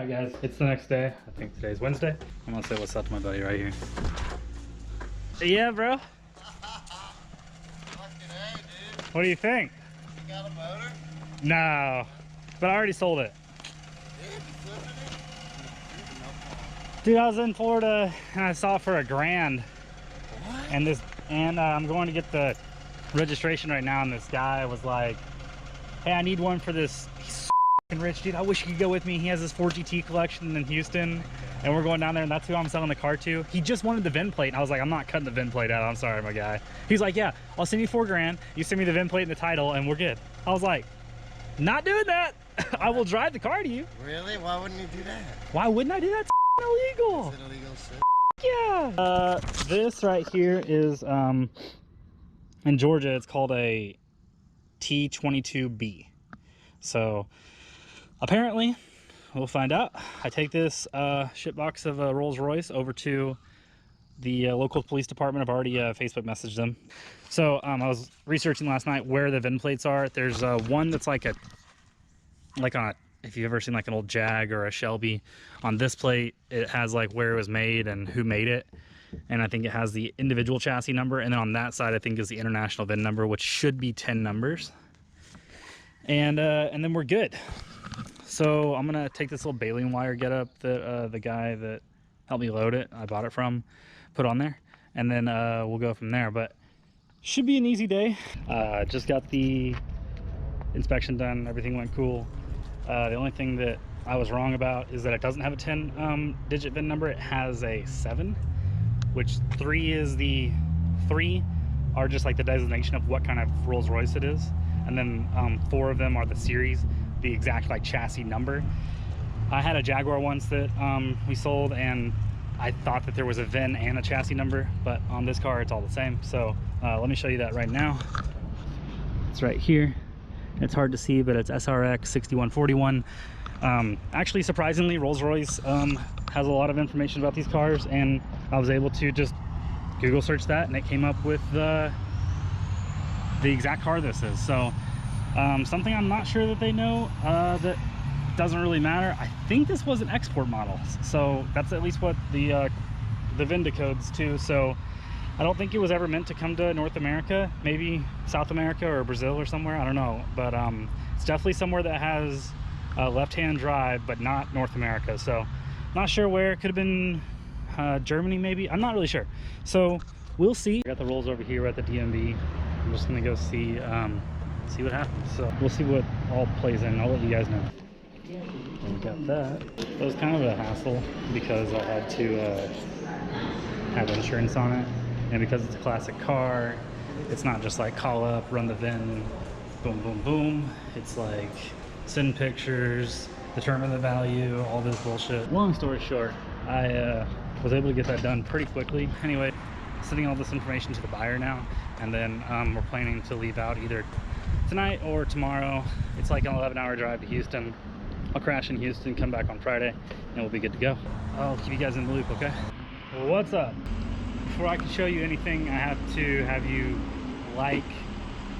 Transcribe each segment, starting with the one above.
Alright guys, it's the next day. I think today's Wednesday. I'm gonna say what's up to my buddy right here. Yeah, bro. Fucking A, dude. What do you think? You got a motor? No, but I already sold it. Dude, you flipping it? Dude, I was in Florida and I saw it for $1,000. What? And I'm going to get the registration right now, and this guy was like, hey, I need one for this. He's so rich, dude. I wish you could go with me. He has this Ford GT collection in Houston, and we're going down there, and that's who I'm selling the car to. He just wanted the VIN plate, and I was like, I'm not cutting the VIN plate out. I'm sorry, my guy. He's like, yeah, I'll send you $4,000. You send me the VIN plate and the title, and we're good. I was like, not doing that. I will drive the car to you. Really? Why wouldn't you do that? Why wouldn't I do that? It's illegal. Is it illegal shit? Yeah. This right here is in Georgia, it's called a T22B. So apparently we'll find out. I take this ship box of a Rolls-Royce over to the local police department. I've already Facebook messaged them. So I was researching last night where the VIN plates are. There's one that's like on a, if you've ever seen like an old Jag or a Shelby, on this plate it has like where it was made and who made it, and I think it has the individual chassis number, and then on that side I think is the international VIN number, which should be 10 numbers, and then we're good. So I'm gonna take this little baling wire getup that the guy that helped me load it, I bought it from, put on there, and then we'll go from there. But should be an easy day. Just got the inspection done, everything went cool. The only thing that I was wrong about is that it doesn't have a 10 digit VIN number. It has a 7, which 3 is the 3 are just like the designation of what kind of Rolls-Royce it is, and then 4 of them are the series, the exact like chassis number. I had a Jaguar once that we sold, and I thought that there was a VIN and a chassis number, but on this car it's all the same. So let me show you that right now. It's right here. It's hard to see, but it's SRX 6141. Actually, surprisingly, Rolls-Royce has a lot of information about these cars, and I was able to just Google search that, and it came up with the exact car this is. So something I'm not sure that they know, that doesn't really matter. I think this was an export model, so that's at least what the VIN decodes to. So I don't think it was ever meant to come to North America, maybe South America or Brazil or somewhere, I don't know. But it's definitely somewhere that has left-hand drive, but not North America. So not sure where. It could have been Germany maybe, I'm not really sure. So we'll see. I got the rolls over here at the DMV. I'm just gonna go see what happens. So we'll see what all plays in. I'll let you guys know. And we got that. It was kind of a hassle because I had to have insurance on it. And because it's a classic car, it's not just like call up, run the VIN, boom, boom, boom. It's like send pictures, determine the value, all this bullshit. Long story short, I was able to get that done pretty quickly. Anyway, sending all this information to the buyer now, and then we're planning to leave out either tonight or tomorrow. It's like an 11-hour drive to Houston. I'll crash in Houston, come back on Friday, and we'll be good to go. I'll keep you guys in the loop, okay? What's up? Before I can show you anything, I have to have you like,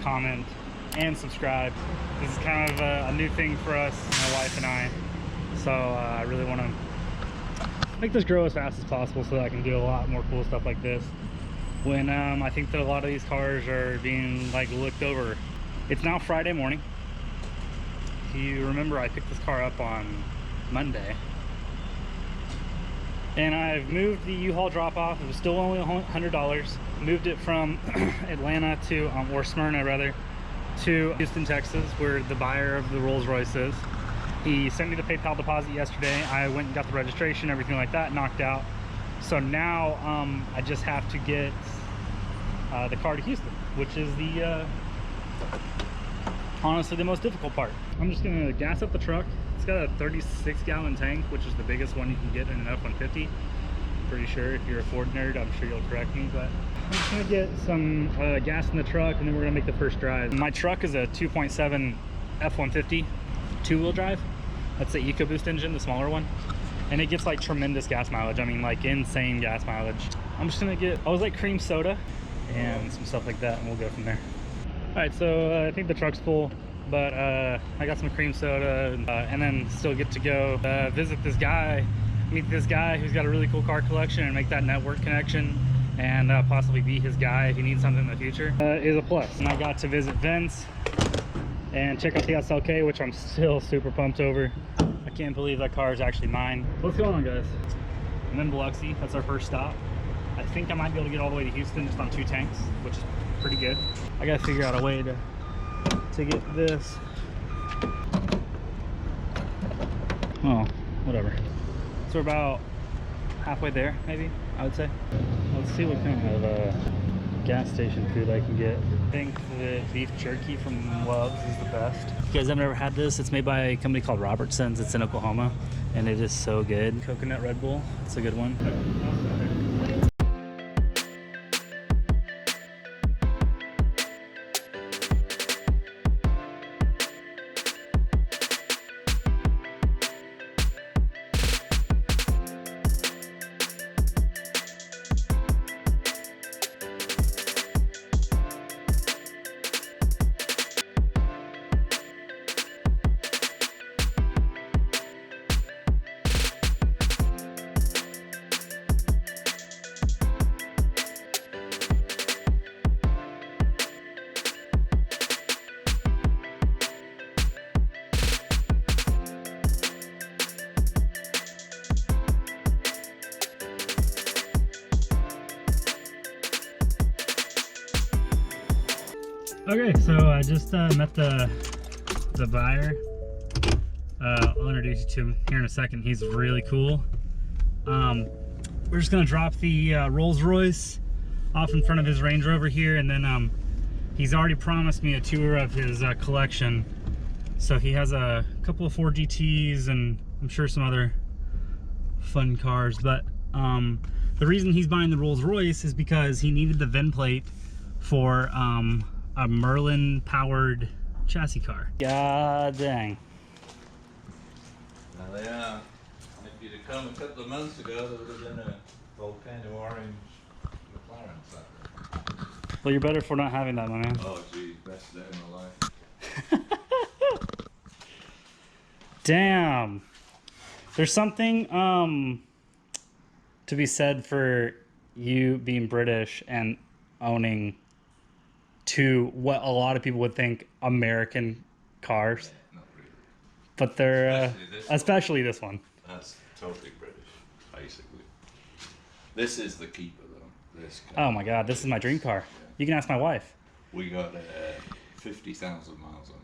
comment, and subscribe. This is kind of a new thing for us, my wife and I. So I really want to make this grow as fast as possible so that I can do a lot more cool stuff like this when I think that a lot of these cars are being like looked over. It's now Friday morning. If you remember, I picked this car up on Monday. And I've moved the U-Haul drop-off. It was still only $100. Moved it from Atlanta to, or Smyrna rather, to Houston, Texas, where the buyer of the Rolls-Royce is. He sent me the PayPal deposit yesterday. I went and got the registration, everything like that, knocked out. So now I just have to get the car to Houston, which is the honestly the most difficult part. I'm just gonna gas up the truck. It's got a 36-gallon tank, which is the biggest one you can get in an F-150. Pretty sure if you're a Ford nerd, I'm sure you'll correct me, but I'm just gonna get some gas in the truck, and then we're gonna make the first drive. My truck is a 2.7 F-150 two-wheel drive. That's the EcoBoost engine, the smaller one, and it gets like tremendous gas mileage. I mean, like insane gas mileage. I'm just gonna get, I was like cream soda and some stuff like that, and we'll go from there. All right, so I think the truck's full. but I got some cream soda, and then still get to go visit this guy, meet this guy who's got a really cool car collection, and make that network connection, and possibly be his guy if he needs something in the future. Is a plus. And I got to visit Vince and check out the SLK, which I'm still super pumped over. I can't believe that car is actually mine. What's going on, guys? I'm in Biloxi. That's our first stop. I think I might be able to get all the way to Houston just on 2 tanks, which is pretty good. I gotta figure out a way to get this. Oh, whatever. So we're about halfway there, maybe, I would say. Let's see what kind of gas station food I can get. I think the beef jerky from Love's is the best. If you guys have never had this, it's made by a company called Robertson's. It's in Oklahoma, and it is so good. Coconut Red Bull, it's a good one. Okay, so I just met the buyer. I'll introduce you to him here in a second. He's really cool. We're just gonna drop the Rolls-Royce off in front of his Range Rover here, and then he's already promised me a tour of his collection. So he has a couple of Ford GTs and I'm sure some other fun cars, but the reason he's buying the Rolls-Royce is because he needed the VIN plate for a Merlin-powered chassis car. God dang. Well, they are. If you'd have come a couple of months ago, there would have been a volcano orange McLaren Saturday. Well, you're better for not having that, my man. Oh, geez, best day of my life. Damn. There's something to be said for you being British and owning to what a lot of people would think American cars. Yeah, not really. But they're especially this one. That's totally British, basically. This is the keeper, though. This car. Oh my God, this is my dream car. Yeah. You can ask my wife. We got 50,000 miles on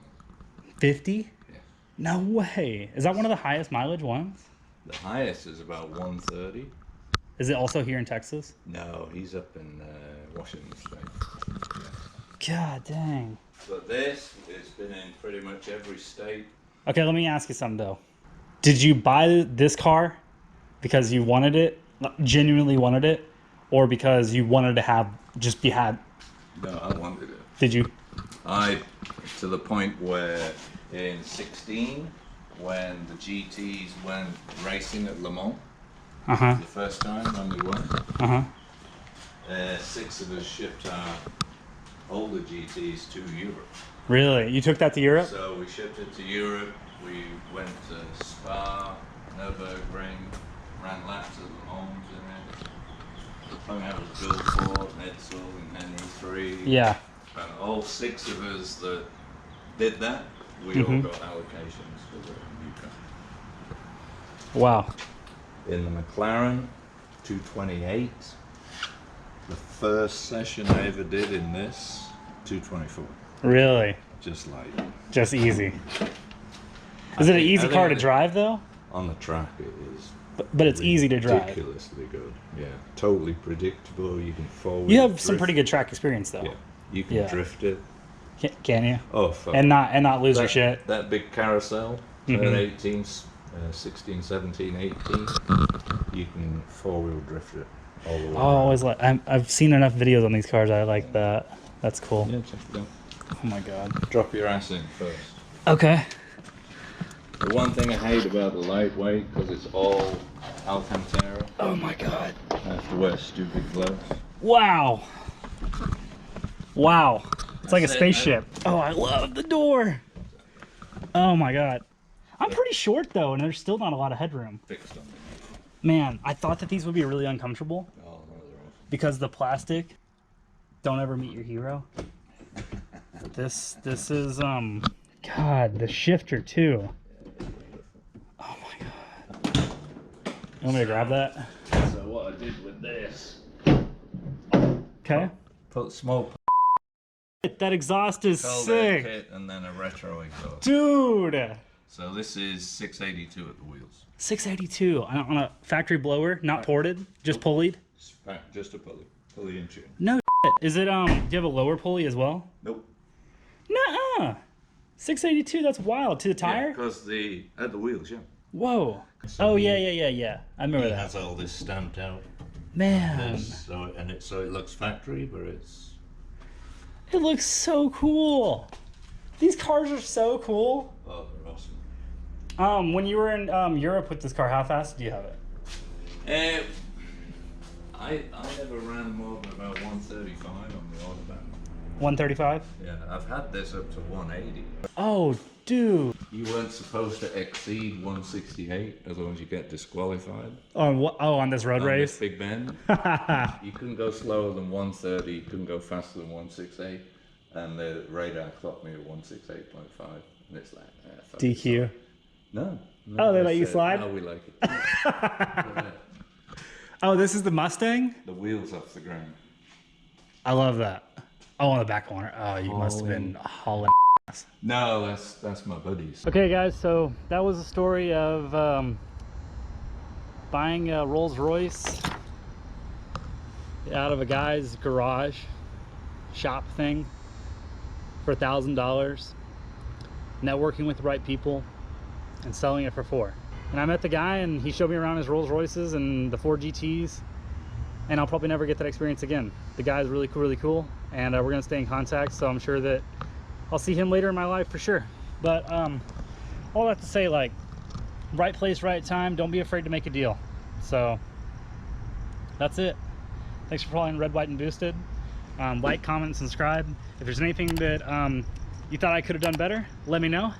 it. 50? Yeah. No way. Is that one of the highest mileage ones? The highest is about 130. Is it also here in Texas? No, he's up in Washington State. Yeah. God dang. But this has been in pretty much every state. Okay, let me ask you something though. Did you buy this car because you wanted it, genuinely wanted it, or because you wanted to have No, I wanted it. Did you? To the point where in 16, when the GTs went racing at Le Mans, the first time when we won, 6 of us shipped our older GTs to Europe. Really? You took that to Europe? So we shipped it to Europe. We went to Spa, Nürburgring, ran laps at Le Mans in it. Hung out with Bill Ford, Edsel, and Henry 3. Yeah. And all 6 of us that did that, we all got allocations for the new car. Wow. In the McLaren 228, the first session I ever did in this, 224. Really? Just like. Just easy. Is it an easy car to drive though? On the track it is. But it's easy to drive. Ridiculously good. Yeah. Totally predictable. You can forward. You have some pretty good track experience though. Yeah. You can drift it. Can you? Oh fuck. And not lose your shit. That big carousel, turn 18, 16, 17, 18, you can 4-wheel drift it all the way. Always I've seen enough videos on these cars. I like that. That's cool. Yeah, check it out. Oh my God. Drop your ass in first. Okay. The one thing I hate about the lightweight, because it's all Alcantara, Oh my God. I have to wear stupid gloves. Wow. Wow. It's like a That's it, spaceship. Oh, I love the door. Oh my god. I'm pretty short though, and there's still not a lot of headroom. Fixed on them. Man, I thought that these would be really uncomfortable. Oh, no, they're awesome. Because the plastic. Don't ever meet your hero. This is God, the shifter too. Oh my god. You want me to grab that? So what I did with this. Okay. Put small That exhaust is pellet sick. kit and then a retro exhaust. Dude. So this is 682 at the wheels. 682 on a factory blower, not ported, just pulleyed. Just a pulley in tune. No shit. Is it do you have a lower pulley as well? Nope. Nuh-uh. 682, that's wild. To the tire? Because at the wheels, yeah. Whoa. So Oh yeah. I remember It that. has all this stamped out. Man. So it looks factory, but it's It looks so cool. These cars are so cool. oh, they're awesome. When you were in Europe with this car, how fast did you have it? I never ran more than about 135 on the autobahn. 135? Yeah, I've had this up to 180. Oh, dude. You weren't supposed to exceed 168, otherwise you get disqualified. On what? Oh, on this road On race? this Big Bend. You couldn't go slower than 130, you couldn't go faster than 168, and the radar clocked me at 168.5, and it's like, fuck DQ. it. No. Oh, they I let you said, slide? No, we like it. Yeah. Oh, this is the Mustang? The wheels off the ground. I love that. Oh, on the back corner. Oh, you must have been hauling. No, that's my buddies. Okay, guys, so that was the story of buying a Rolls-Royce out of a guy's garage shop thing for $1,000, networking with the right people, and selling it for $4,000. And I met the guy, and he showed me around his Rolls-Royces and the Ford GTs, and I'll probably never get that experience again. The guy's really cool, and we're gonna stay in contact, so I'm sure that I'll see him later in my life for sure. But all that to say, like, right place, right time, don't be afraid to make a deal. So that's it. Thanks for following Red, White, and Boosted. Like, comment, subscribe. If there's anything that you thought I could have done better, let me know.